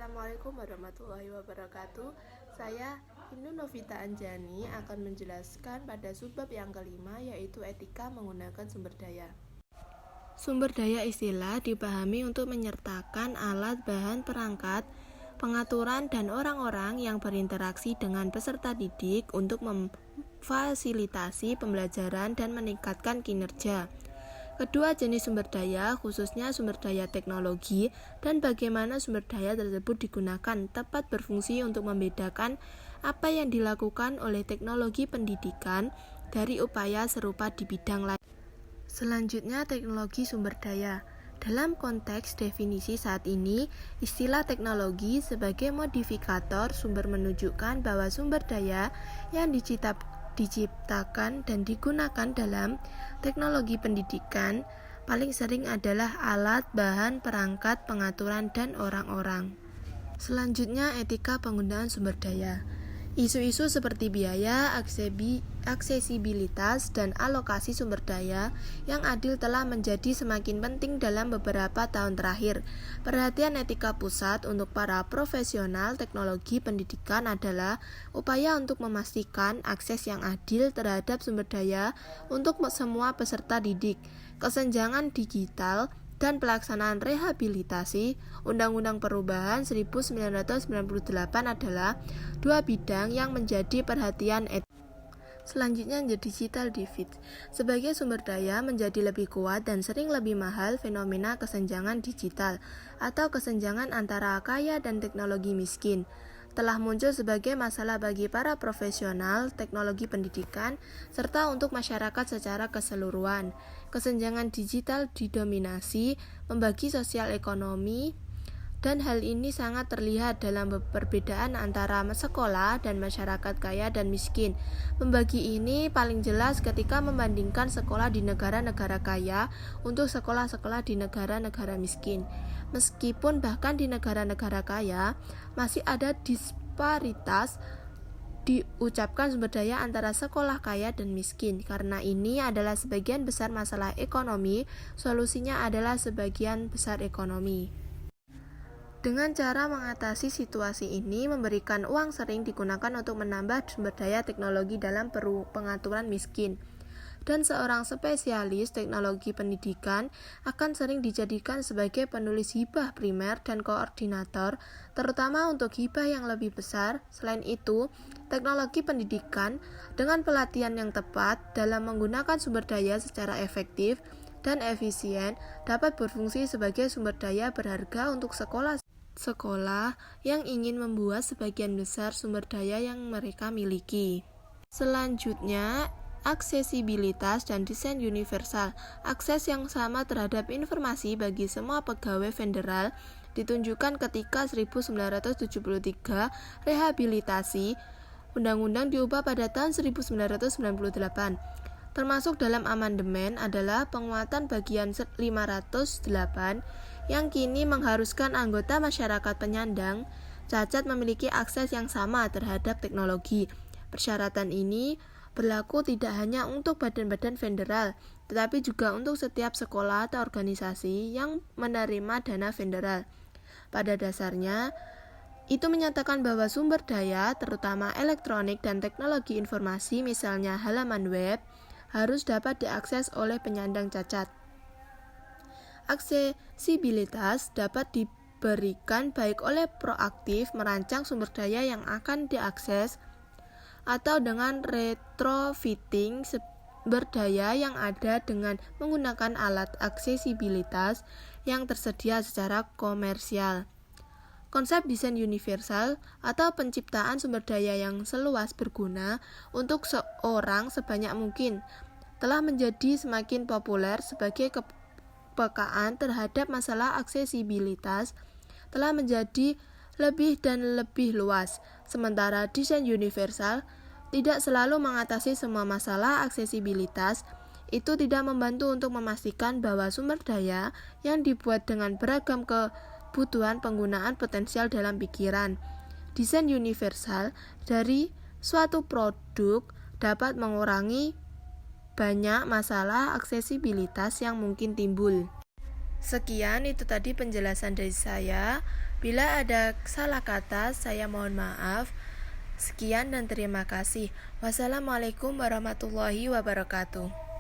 Assalamualaikum warahmatullahi wabarakatuh. Saya Hindu Novita Anjani akan menjelaskan pada subbab yang kelima, yaitu etika menggunakan sumber daya. Sumber daya istilah dipahami untuk menyertakan alat, bahan, perangkat, pengaturan, dan orang-orang yang berinteraksi dengan peserta didik untuk memfasilitasi pembelajaran dan meningkatkan kinerja. Kedua jenis sumber daya, khususnya sumber daya teknologi, dan bagaimana sumber daya tersebut digunakan tepat berfungsi untuk membedakan apa yang dilakukan oleh teknologi pendidikan dari upaya serupa di bidang lain. Selanjutnya, teknologi sumber daya. Dalam konteks definisi saat ini, istilah teknologi sebagai modifikator sumber menunjukkan bahwa sumber daya yang diciptakan dan digunakan dalam teknologi pendidikan paling sering adalah alat, bahan, perangkat, pengaturan, dan orang-orang. Selanjutnya, etika penggunaan sumber daya. Isu-isu seperti biaya, aksesibilitas, dan alokasi sumber daya yang adil telah menjadi semakin penting dalam beberapa tahun terakhir. Perhatian etika pusat untuk para profesional teknologi pendidikan adalah upaya untuk memastikan akses yang adil terhadap sumber daya untuk semua peserta didik, kesenjangan digital, dan pelaksanaan rehabilitasi. Undang-Undang Perubahan 1998 adalah dua bidang yang menjadi perhatian etika. Selanjutnya, digital divide. Sebagai sumber daya menjadi lebih kuat dan sering lebih mahal, fenomena kesenjangan digital atau kesenjangan antara kaya dan teknologi miskin telah muncul sebagai masalah bagi para profesional teknologi pendidikan serta untuk masyarakat secara keseluruhan. Kesenjangan digital didominasi membagi sosial ekonomi, dan hal ini sangat terlihat dalam perbedaan antara sekolah dan masyarakat kaya dan miskin. Membagi ini paling jelas ketika membandingkan sekolah di negara-negara kaya untuk sekolah-sekolah di negara-negara miskin. Meskipun bahkan di negara-negara kaya masih ada disparitas diucapkan sumber daya antara sekolah kaya dan miskin. Karena ini adalah sebagian besar masalah ekonomi, solusinya adalah sebagian besar ekonomi. Dengan cara mengatasi situasi ini, memberikan uang sering digunakan untuk menambah sumber daya teknologi dalam pengaturan miskin. Dan seorang spesialis teknologi pendidikan akan sering dijadikan sebagai penulis hibah primer dan koordinator, terutama untuk hibah yang lebih besar. Selain itu, teknologi pendidikan dengan pelatihan yang tepat dalam menggunakan sumber daya secara efektif dan efisien dapat berfungsi sebagai sumber daya berharga untuk sekolah yang ingin membuat sebagian besar sumber daya yang mereka miliki. Selanjutnya, aksesibilitas dan desain universal. Akses yang sama terhadap informasi bagi semua pegawai federal ditunjukkan ketika 1973 rehabilitasi undang-undang diubah pada tahun 1998. Termasuk dalam amandemen adalah penguatan bagian 508 yang kini mengharuskan anggota masyarakat penyandang cacat memiliki akses yang sama terhadap teknologi. Persyaratan ini berlaku tidak hanya untuk badan-badan federal, tetapi juga untuk setiap sekolah atau organisasi yang menerima dana federal. Pada dasarnya, itu menyatakan bahwa sumber daya, terutama elektronik dan teknologi informasi, misalnya halaman web, harus dapat diakses oleh penyandang cacat. Aksesibilitas dapat diberikan baik oleh proaktif merancang sumber daya yang akan diakses atau dengan retrofitting sumber daya yang ada dengan menggunakan alat aksesibilitas yang tersedia secara komersial. Konsep desain universal atau penciptaan sumber daya yang seluas berguna untuk seorang sebanyak mungkin telah menjadi semakin populer. Sebagai kepekaan terhadap masalah aksesibilitas telah menjadi lebih dan lebih luas, sementara desain universal tidak selalu mengatasi semua masalah aksesibilitas. Itu tidak membantu untuk memastikan bahwa sumber daya yang dibuat dengan beragam kebutuhan penggunaan potensial dalam pikiran. Desain universal dari suatu produk dapat mengurangi banyak masalah aksesibilitas yang mungkin timbul. Sekian itu tadi penjelasan dari saya. Bila ada salah kata, saya mohon maaf. Sekian dan terima kasih. Wassalamualaikum warahmatullahi wabarakatuh.